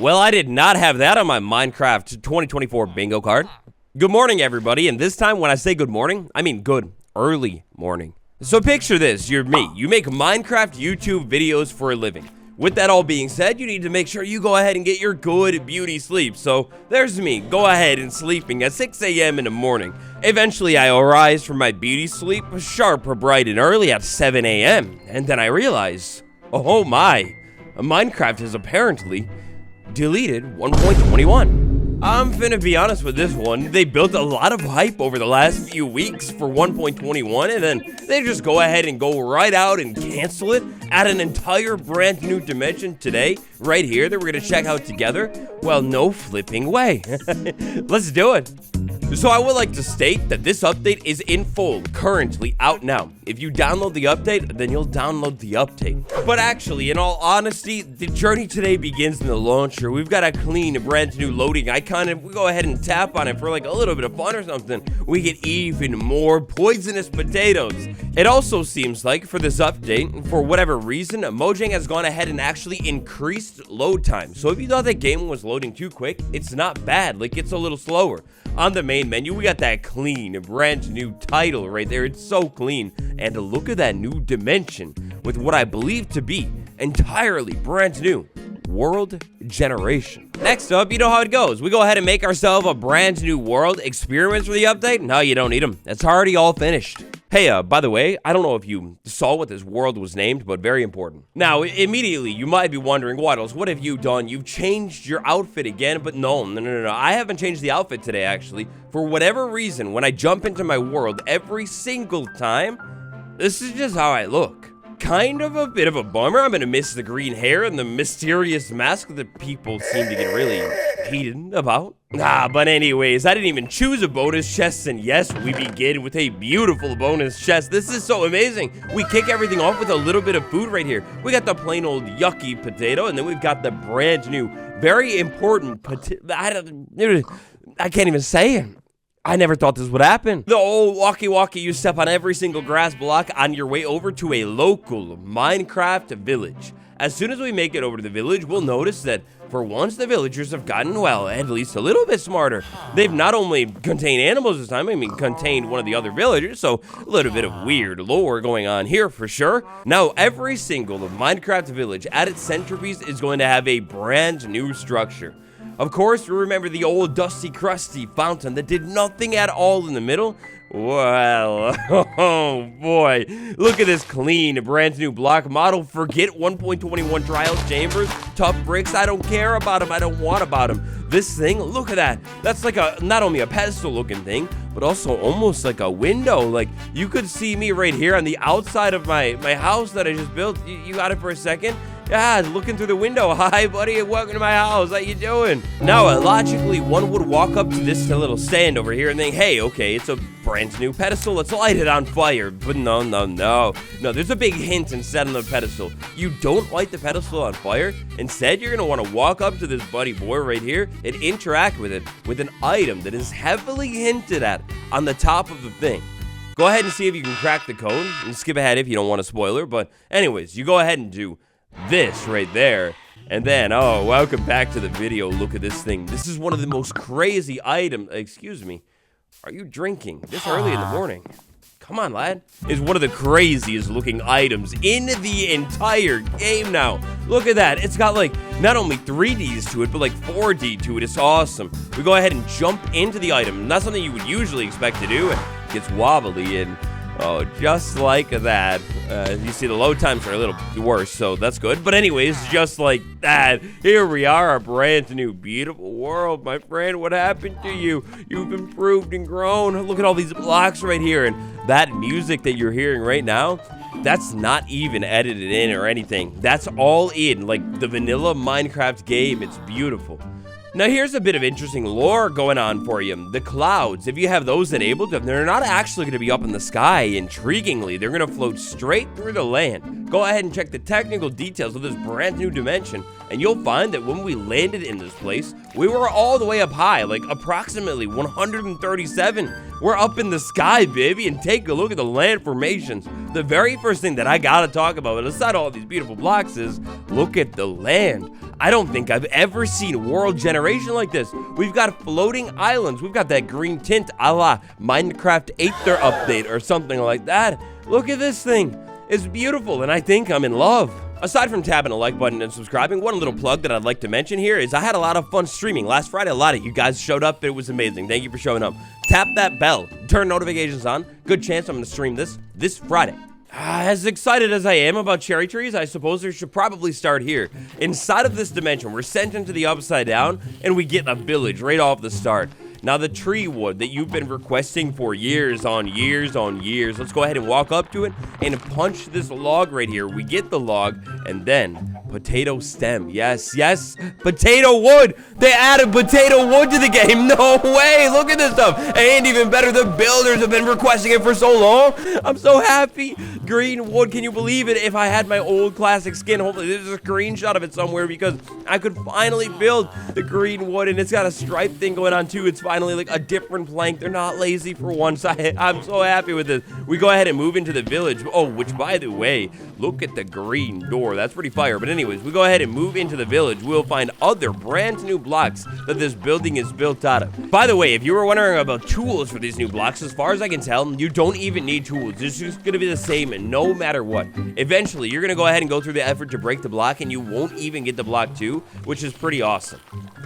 Well, I did not have that on my Minecraft 2024 bingo card. Good morning, everybody, and this time when I say good morning, I mean good early morning. So picture this, you're me. You make Minecraft YouTube videos for a living. With that all being said, you need to make sure you go ahead and get your good beauty sleep. So there's me, go ahead and sleeping at 6 a.m. in the morning. Eventually, I arise from my beauty sleep sharp, bright, and early at 7 a.m. And then I realize, oh my, Minecraft has apparently deleted 1.21. I'm finna be honest with this one. They built a lot of hype over the last few weeks for 1.21, and then they just go ahead and go right out and cancel it, add an entire brand new dimension today, right here, that we're gonna check out together. Well, no flipping way. Let's do it. So I would like to state that this update is in full, currently out now. If you download the update, then you'll download the update. But actually, in all honesty, the journey today begins in the launcher. We've got a clean, brand new loading icon. If we go ahead and tap on it for like a little bit of fun or something, we get even more poisonous potatoes. It also seems like for this update, for whatever reason, Mojang has gone ahead and actually increased load time. So if you thought the game was loading too quick, it's not bad. Like, it's a little slower. On the main menu, we got that clean, brand new title right there. It's so clean. And look at that new dimension with what I believe to be entirely brand new world generation. Next up, you know how it goes. We go ahead and make ourselves a brand new world. Experiments for the update? No, you don't need them. It's already all finished. Hey, by the way, I don't know if you saw what this world was named, but very important. Now, immediately, you might be wondering, Waddles, what have you done? You've changed your outfit again, but no. I haven't changed the outfit today, actually. For whatever reason, when I jump into my world every single time, this is just how I look. Kind of a bit of a bummer. I'm gonna miss the green hair and the mysterious mask that people seem to get really heated about. But anyways, I didn't even choose a bonus chest, and yes, we begin with a beautiful bonus chest. This is so amazing. We kick everything off with a little bit of food right here. We got the plain old yucky potato, and then we've got the brand new, very important I can't even say it. I never thought this would happen. The old walkie-walkie you step on every single grass block on your way over to a local Minecraft village. As soon as we make it over to the village, we'll notice that for once the villagers have gotten, well, at least a little bit smarter. They've not only contained animals this time, contained one of the other villagers, so a little bit of weird lore going on here for sure. Now, every single Minecraft village at its centerpiece is going to have a brand new structure. Of course, remember the old dusty, crusty fountain that did nothing at all in the middle? Well, oh boy, look at this clean, brand new block model. Forget 1.21 trials chambers, tough bricks. I don't care about them. I don't want about them. This thing, look at that. That's like not only a pedestal looking thing, but also almost like a window. Like, you could see me right here on the outside of my house that I just built. You got it for a second? Yeah, looking through the window. Hi, buddy, welcome to my house. How you doing? Now, logically, one would walk up to this little stand over here and think, hey, okay, it's a brand new pedestal. Let's light it on fire. But no. No, there's a big hint instead on the pedestal. You don't light the pedestal on fire. Instead, you're going to want to walk up to this buddy boy right here and interact with it with an item that is heavily hinted at on the top of the thing. Go ahead and see if you can crack the code. And skip ahead if you don't want a spoiler. But anyways, you go ahead and do this right there, and then, oh, welcome back to the video. Look at this thing. This is one of the most crazy items. Excuse me, are you drinking this early in the morning? Come on, lad. Is one of the craziest looking items in the entire game now. Look at that. It's got like not only 3Ds to it, but like 4D to it. It's awesome. We go ahead and jump into the item. Not something you would usually expect to do. It gets wobbly and oh, just like that. You see, the load times are a little worse, so that's good. But anyways, just like that, here we are, a brand new, beautiful world, my friend. What happened to you? You've improved and grown. Look at all these blocks right here. And that music that you're hearing right now, that's not even edited in or anything. That's all in, like the vanilla Minecraft game. It's beautiful. Now, here's a bit of interesting lore going on for you. The clouds, if you have those enabled, they're not actually going to be up in the sky. Intriguingly, they're going to float straight through the land. Go ahead and check the technical details of this brand new dimension, and you'll find that when we landed in this place, we were all the way up high, like approximately 137. We're up in the sky, baby, and take a look at the land formations. The very first thing that I gotta talk about, aside all these beautiful blocks, is look at the land. I don't think I've ever seen world generation like this. We've got floating islands. We've got that green tint a la Minecraft Aether update or something like that. Look at this thing. It's beautiful, and I think I'm in love. Aside from tapping the like button and subscribing, one little plug that I'd like to mention here is I had a lot of fun streaming. Last Friday, a lot of you guys showed up. It was amazing. Thank you for showing up. Tap that bell. Turn notifications on. Good chance I'm going to stream this Friday. As excited as I am about cherry trees, I suppose there should probably start here. Inside of this dimension, we're sent into the upside down, and we get a village right off the start. Now, the tree wood that you've been requesting for years on years on years, let's go ahead and walk up to it and punch this log right here. We get the log, and then potato stem. Yes, yes, potato wood. They added potato wood to the game. No way. Look at this stuff. And even better, the builders have been requesting it for so long. I'm so happy. Green wood. Can you believe it? If I had my old classic skin, hopefully there's a screenshot of it somewhere because I could finally build the green wood, and it's got a stripe thing going on too. It's finally like a different plank. They're not lazy for once. I'm so happy with this. We go ahead and move into the village. Oh, which by the way, look at the green door. That's pretty fire. But anyways, we go ahead and move into the village. We'll find other brand new blocks that this building is built out of. By the way, if you were wondering about tools for these new blocks, as far as I can tell, you don't even need tools. It's just going to be the same no matter what. Eventually, you're going to go ahead and go through the effort to break the block, and you won't even get the block too, which is pretty awesome.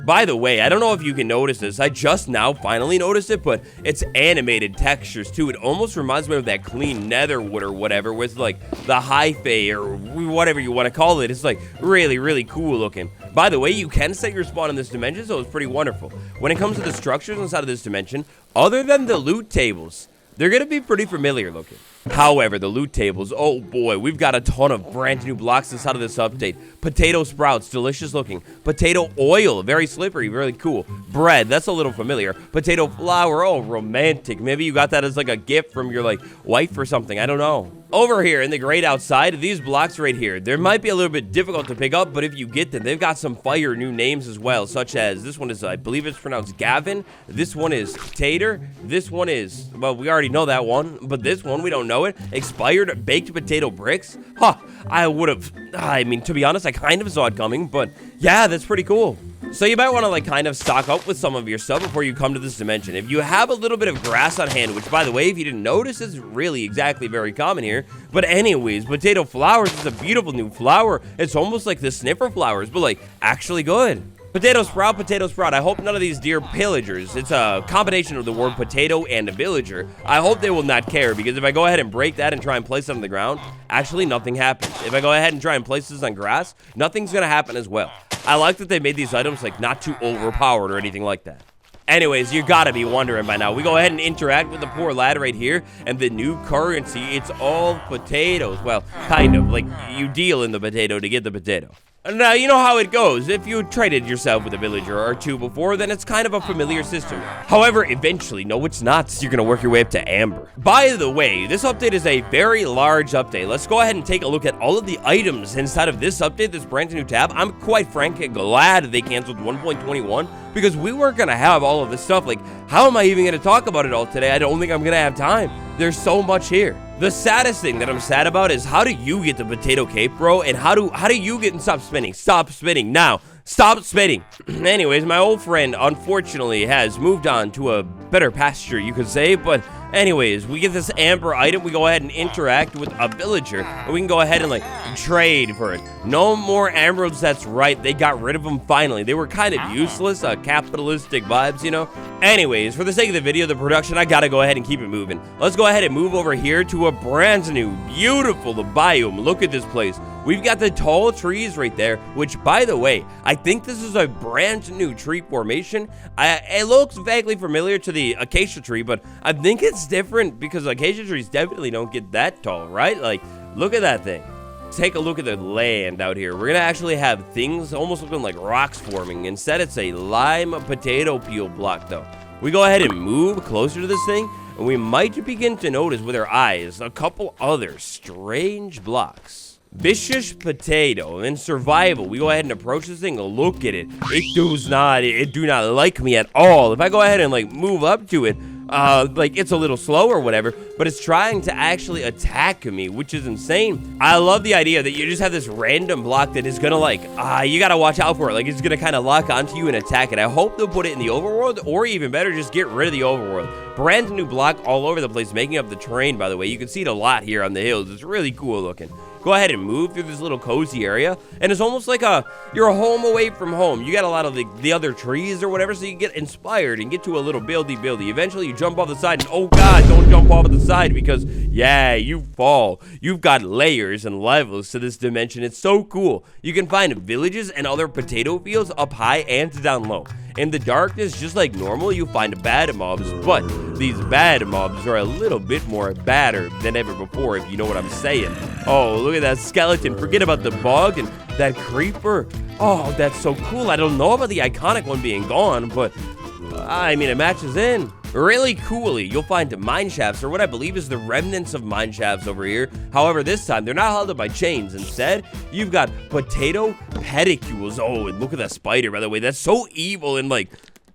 By the way, I don't know if you can notice this. I just now finally noticed it, but it's animated textures too. It almost reminds me of that clean netherwood or whatever with like the hi-fi or whatever you want to call it. It's like really, really cool looking. By the way, you can set your spawn in this dimension, so it's pretty wonderful. When it comes to the structures inside of this dimension, other than the loot tables, they're going to be pretty familiar looking. However, the loot tables, oh boy, we've got a ton of brand new blocks inside of this update. Potato sprouts, delicious looking. Potato oil, very slippery, really cool. Bread, that's a little familiar. Potato flour, oh, romantic. Maybe you got that as like a gift from your like wife or something, I don't know. Over here in the grate outside, these blocks right here, they might be a little bit difficult to pick up, but if you get them, they've got some fire new names as well, such as this one is, I believe it's pronounced Gavin. This one is Tater. This one is, well, we already know that one, but this one, we don't know it. Expired baked potato bricks. Huh, I mean, to be honest, I kind of saw it coming, but yeah, that's pretty cool. So you might want to like kind of stock up with some of your stuff before you come to this dimension. If you have a little bit of grass on hand, which by the way, if you didn't notice, is really exactly very common here. But anyways, potato flowers is a beautiful new flower. It's almost like the sniffer flowers, but like actually good. Potato sprout. I hope none of these dear pillagers, it's a combination of the word potato and a villager. I hope they will not care, because if I go ahead and break that and try and place it on the ground, actually nothing happens. If I go ahead and try and place this on grass, nothing's gonna happen as well. I like that they made these items like not too overpowered or anything like that. Anyways, you gotta be wondering by now. We go ahead and interact with the poor lad right here, and the new currency, it's all potatoes. Well, kind of, like you deal in the potato to get the potato. Now, you know how it goes. If you traded yourself with a villager or two before, then it's kind of a familiar system. However, eventually, no, it's not. You're going to work your way up to Amber. By the way, this update is a very large update. Let's go ahead and take a look at all of the items inside of this update, this brand new tab. I'm quite frankly glad they canceled 1.21 because we weren't going to have all of this stuff. Like, how am I even going to talk about it all today? I don't think I'm going to have time. There's so much here. The saddest thing that I'm sad about is how do you get the potato cape, bro? And how do you get and stop spinning? Stop spinning now. Stop spinning. Anyways, my old friend unfortunately has moved on to a better pasture, you could say, but anyways, we get this amber item, we go ahead and interact with a villager, and we can go ahead and like trade for it. No more emeralds, that's right, they got rid of them finally. They were kind of useless, capitalistic vibes, you know? Anyways, for the sake of the video, the production, I gotta go ahead and keep it moving. Let's go ahead and move over here to a brand new, beautiful biome. Look at this place. We've got the tall trees right there, which, by the way, I think this is a brand new tree formation. It looks vaguely familiar to the acacia tree, but I think it's different because acacia trees definitely don't get that tall, right? Like, look at that thing. Take a look at the land out here. We're gonna actually have things almost looking like rocks forming. Instead, it's a lime potato peel block, though. We go ahead and move closer to this thing, and we might begin to notice with our eyes a couple other strange blocks. Vicious potato and survival. We go ahead and approach this thing. Look at it. It do not like me at all. If I go ahead and like move up to it, like it's a little slow or whatever, but it's trying to actually attack me, which is insane. I love the idea that you just have this random block that is gonna like, you gotta watch out for it. Like it's gonna kind of lock onto you and attack it. I hope they'll put it in the overworld, or even better, just get rid of the overworld. Brand new block all over the place, making up the terrain, by the way. You can see it a lot here on the hills. It's really cool looking. Go ahead and move through this little cozy area, and it's almost like you're a home away from home. You got a lot of the other trees or whatever, so you get inspired and get to a little buildy. Eventually, you jump off the side, and oh god, don't jump off the side because, yeah, you fall. You've got layers and levels to this dimension. It's so cool. You can find villages and other potato fields up high and down low. In the darkness, just like normal, you find bad mobs, but these bad mobs are a little bit more badder than ever before, if you know what I'm saying. Oh, look at that skeleton. Forget about the bug and that creeper. Oh, that's so cool. I don't know about the iconic one being gone, but I mean, it matches in. Really coolly, you'll find mine shafts, or what I believe is the remnants of mine shafts over here. However, this time, they're not held up by chains. Instead, you've got potato pedicules. Oh, and look at that spider, by the way. That's so evil and, like,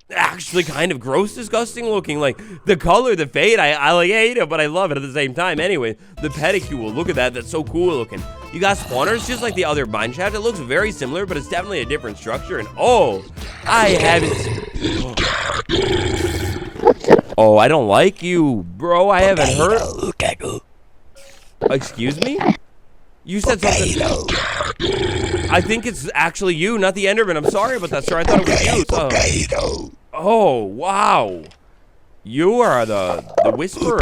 actually kind of gross, disgusting looking. Like, the color, the fade, I like hate it, but I love it at the same time. Anyway, the pedicule, look at that. That's so cool looking. You got spawners just like the other mine shaft. It looks very similar, but it's definitely a different structure. And, oh, I haven't... Oh, I don't like you, bro. I haven't heard. Excuse me? You said something. I think it's actually you, not the Enderman. I'm sorry about that, sir. I thought it was you. Oh, wow. You are the Whisperer.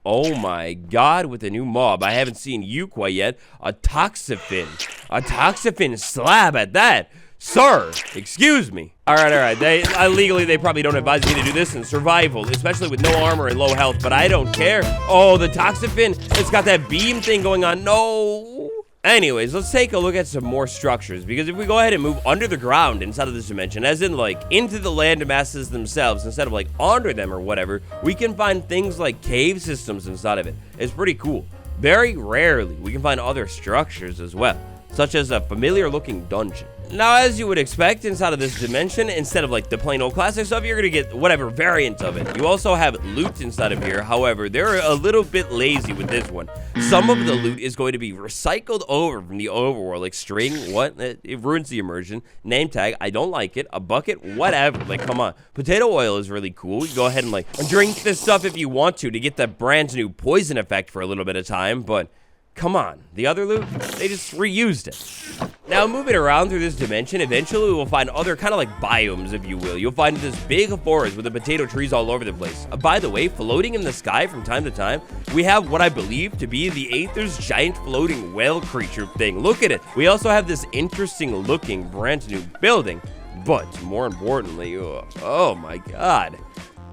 Oh my god, with the new mob. I haven't seen you quite yet. A Toxifin. A Toxifin slab at that. Sir, excuse me. All right. Legally, they probably don't advise me to do this in survival, especially with no armor and low health, but I don't care. Oh, the Toxifin, it's got that beam thing going on. No. Anyways, let's take a look at some more structures, because if we go ahead and move under the ground inside of this dimension, as in like into the land masses themselves, instead of like under them or whatever, we can find things like cave systems inside of it. It's pretty cool. Very rarely, we can find other structures as well, such as a familiar looking dungeon. Now, as you would expect inside of this dimension, instead of like the plain old classic stuff, you're gonna get whatever variant of it. You also have loot inside of here. However, they're a little bit lazy with this one. Some of the loot is going to be recycled over from the overworld, like string, what? It ruins the immersion. Name tag, I don't like it. A bucket, whatever. Like, come on. Potato oil is really cool. You go ahead and like drink this stuff if you want to get that brand new poison effect for a little bit of time, but come on, the other loot, they just reused it. Now, moving around through this dimension, eventually we'll find other kind of like biomes, if you will. You'll find this big forest with the potato trees all over the place. By the way, floating in the sky from time to time, we have what I believe to be the Aether's giant floating whale creature thing. Look at it. We also have this interesting looking brand new building, but more importantly, oh my god.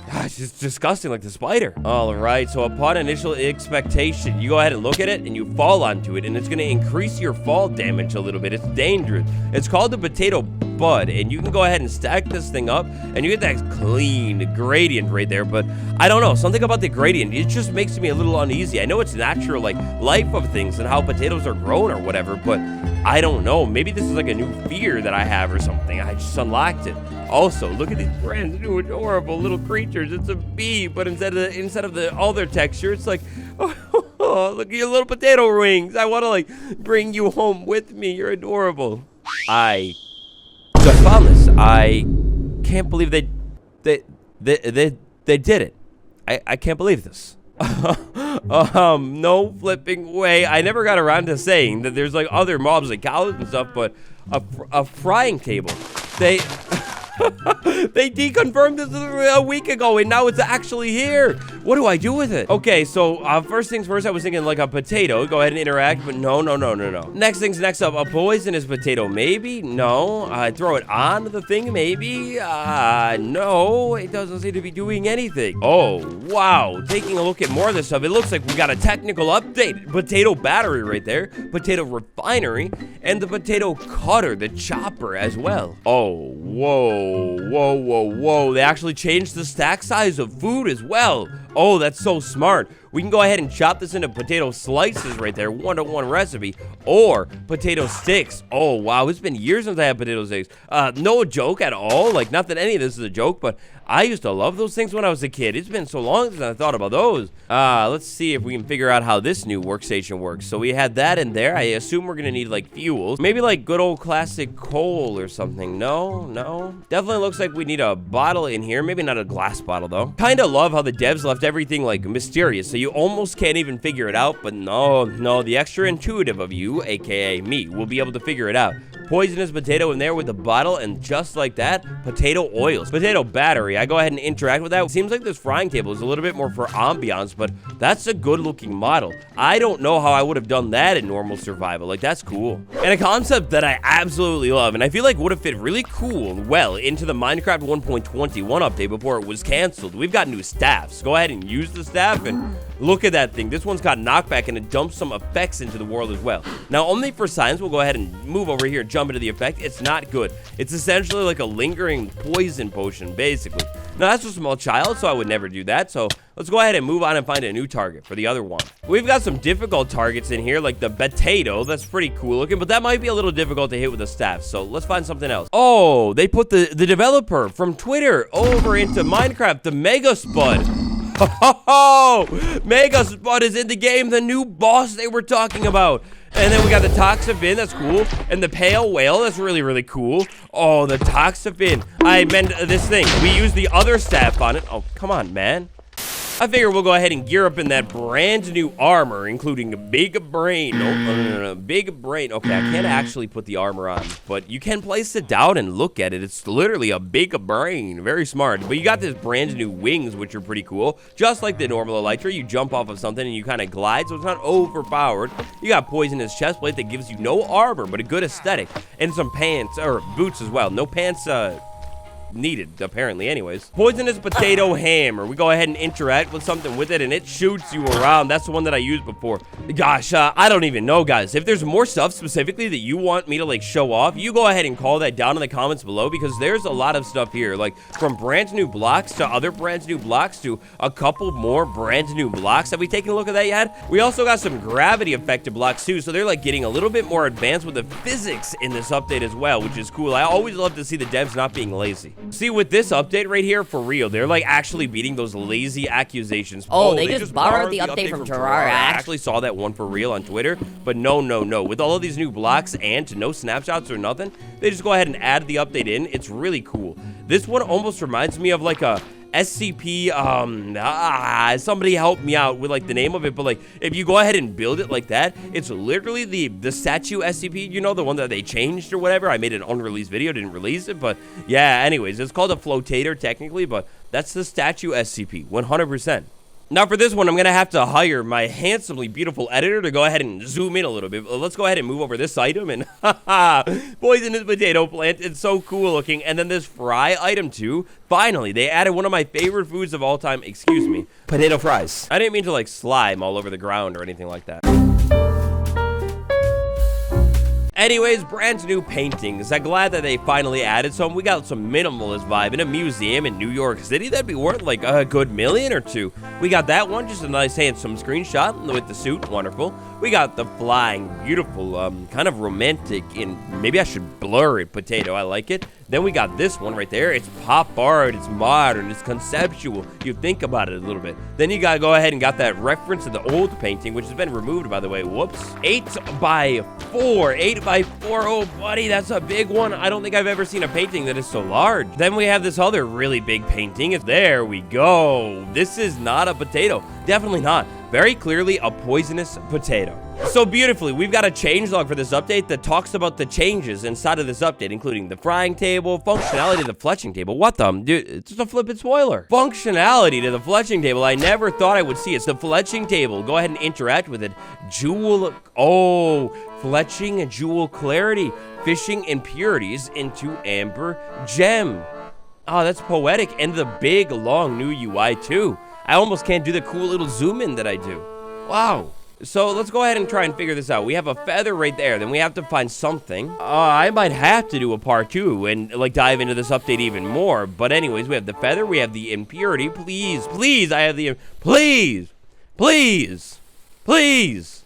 Gosh, it's disgusting like the spider. All right, so upon initial expectation, you go ahead and look at it and you fall onto it, and it's going to increase your fall damage a little bit. It's dangerous. It's called the potato bud, and you can go ahead and stack this thing up, and you get that clean gradient right there. But I don't know, something about the gradient, it just makes me a little uneasy. I know it's natural, like life of things and how potatoes are grown or whatever, but I don't know. Maybe this is like a new fear that I have or something. I just unlocked it. Also, look at these brand new adorable little creatures. It's a bee, but instead of the other texture, it's like, oh, look at your little potato wings. I want to like bring you home with me. You're adorable. I just found this. I can't believe they did it. I can't believe this. No flipping way. I never got around to saying that there's like other mobs like cows and stuff, but a frying table. They deconfirmed this a week ago, and now it's actually here. What do I do with it? Okay, so first things first, I was thinking like a potato. Go ahead and interact, but no. Next up, a poisonous potato, maybe? No. Throw it on the thing, maybe? No. It doesn't seem to be doing anything. Oh, wow. Taking a look at more of this stuff, it looks like we got a technical update. Potato battery right there, potato refinery, and the potato cutter, the chopper as well. Oh, whoa. They actually changed the stack size of food as well. Oh, that's so smart. We can go ahead and chop this into potato slices right there, 1-to-1 recipe, or potato sticks. Oh, wow, it's been years since I had potato sticks. No joke at all. Like, not that any of this is a joke, but I used to love those things when I was a kid. It's been so long since I thought about those. Let's see if we can figure out how this new workstation works. So we had that in there. I assume we're gonna need like fuels. Maybe like good old classic coal or something. No. Definitely looks like we need a bottle in here. Maybe not a glass bottle though. Kinda love how the devs left everything like mysterious, so you almost can't even figure it out. But no, the extra intuitive of you, aka me, will be able to figure it out. Poisonous potato in there with the bottle, and just like that, potato oils. Potato battery, I go ahead and interact with that. It seems like this frying table is a little bit more for ambiance, but that's a good looking model. I don't know how I would have done that in normal survival. Like, that's cool. And a concept that I absolutely love, and I feel like would have fit really cool well into the Minecraft 1.21 update before it was canceled. We've got new staffs. Go ahead and use the staff, and look at that thing. This one's got knockback, and it dumps some effects into the world as well. Now, only for science, we'll go ahead and move over here and jump into the effect. It's not good. It's essentially like a lingering poison potion, basically. Now, that's a small child, so I would never do that. So let's go ahead and move on and find a new target for the other one. We've got some difficult targets in here, like the potato. That's pretty cool looking, but that miit be a little difficult to hit with a staff. So let's find something else. Oh, they put the developer from Twitter over into Minecraft, the Mega Spud. Oh, Mega Spud is in the game, the new boss they were talking about. And then we got the Toxafin, that's cool. And the Pale Whale, that's really, really cool. Oh, the Toxafin. I meant this thing. We used the other staff on it. Oh, come on, man. I figure we'll go ahead and gear up in that brand new armor, including a big brain. No, big brain. Okay, I can't actually put the armor on, but you can place it down and look at it. It's literally a big brain. Very smart. But you got this brand new wings, which are pretty cool. Just like the normal Elytra, you jump off of something and you kind of glide, so it's not overpowered. You got poisonous chest plate that gives you no armor, but a good aesthetic. And some pants, or boots as well. No pants, needed, apparently, anyways. Poisonous potato hammer. We go ahead and interact with something with it, and it shoots you around. That's the one that I used before. Gosh, I don't even know, guys. If there's more stuff specifically that you want me to, like, show off, you go ahead and call that down in the comments below, because there's a lot of stuff here, like, from brand new blocks to other brand new blocks to a couple more brand new blocks. Have we taken a look at that yet? We also got some gravity affected blocks, too, so they're, like, getting a little bit more advanced with the physics in this update as well, which is cool. I always love to see the devs not being lazy. See, with this update right here, for real, they're like actually beating those lazy accusations. Oh, they just borrowed the update from Terraria. I actually saw that one for real on Twitter, but no. With all of these new blocks and no snapshots or nothing, they just go ahead and add the update in. It's really cool. This one almost reminds me of like a SCP, somebody help me out with like the name of it, but like if you go ahead and build it like that, it's literally the statue SCP, you know, the one that they changed or whatever. I made an unreleased video, didn't release it, but yeah, anyways, it's called a flotator technically, but that's the statue SCP, 100%. Now for this one, I'm going to have to hire my handsomely beautiful editor to go ahead and zoom in a little bit. Let's go ahead and move over this item, and poisonous potato plant. It's so cool looking. And then this fry item too. Finally, they added one of my favorite foods of all time. Excuse me. Potato fries. I didn't mean to like slime all over the ground or anything like that. Anyways, brand new paintings. I'm glad that they finally added some. We got some minimalist vibe in a museum in New York City. That'd be worth like a good $1 million or $2 million. We got that one, just a nice handsome screenshot with the suit, wonderful. We got the flying, beautiful, kind of romantic, and maybe I should blur it, potato. I like it. Then we got this one right there. It's pop art, it's modern, it's conceptual. You think about it a little bit. Then you gotta go ahead and got that reference to the old painting, which has been removed, by the way. Whoops. 8x4. 8x4. Oh, buddy, that's a big one. I don't think I've ever seen a painting that is so large. Then we have this other really big painting. There we go. This is not a potato. Definitely not. Very clearly a poisonous potato. So beautifully, we've got a changelog for this update that talks about the changes inside of this update, including the frying table, functionality to the fletching table. What the? Dude, it's just a flippin' spoiler. Functionality to the fletching table. I never thought I would see it. It's the fletching table. Go ahead and interact with it. Jewel. Oh, fletching and jewel clarity. Fishing impurities into amber gem. Oh, that's poetic. And the big, long new UI, too. I almost can't do the cool little zoom in that I do. Wow. So let's go ahead and try and figure this out. We have a feather right there. Then we have to find something. I might have to do a part 2 and like dive into this update even more. But anyways, we have the feather. We have the impurity. Please, I have the... Please. Please. Please.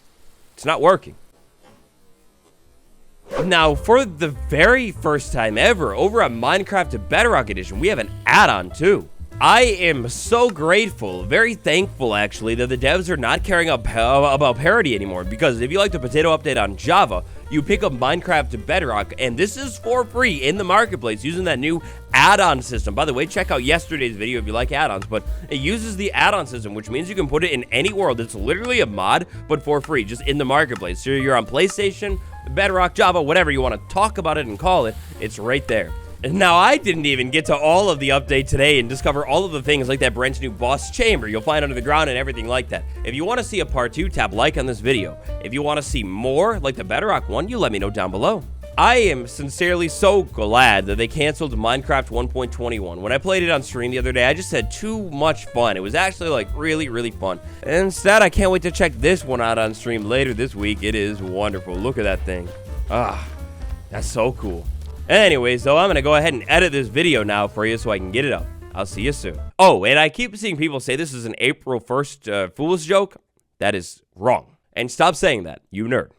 It's not working. Now, for the very first time ever, over on Minecraft Bedrock Edition, we have an add-on too. I am so grateful, very thankful actually, that the devs are not caring about parity anymore, because if you like the potato update on Java, you pick up Minecraft Bedrock, and this is for free in the marketplace using that new add-on system. By the way, check out yesterday's video if you like add-ons, but it uses the add-on system, which means you can put it in any world. It's literally a mod, but for free, just in the marketplace. So you're on PlayStation, Bedrock, Java, whatever you want to talk about it and call it, it's right there. Now, I didn't even get to all of the update today and discover all of the things like that brand new boss chamber you'll find under the ground and everything like that. If you want to see a part 2, tap like on this video. If you want to see more like the Bedrock one, you let me know down below. I am sincerely so glad that they canceled Minecraft 1.21. When I played it on stream the other day, I just had too much fun. It was actually like really, really fun. Instead, I can't wait to check this one out on stream later this week. It is wonderful. Look at that thing. Ah, that's so cool. Anyways, though, I'm going to go ahead and edit this video now for you so I can get it up. I'll see you soon. Oh, and I keep seeing people say this is an April 1st foolish joke. That is wrong. And stop saying that, you nerd.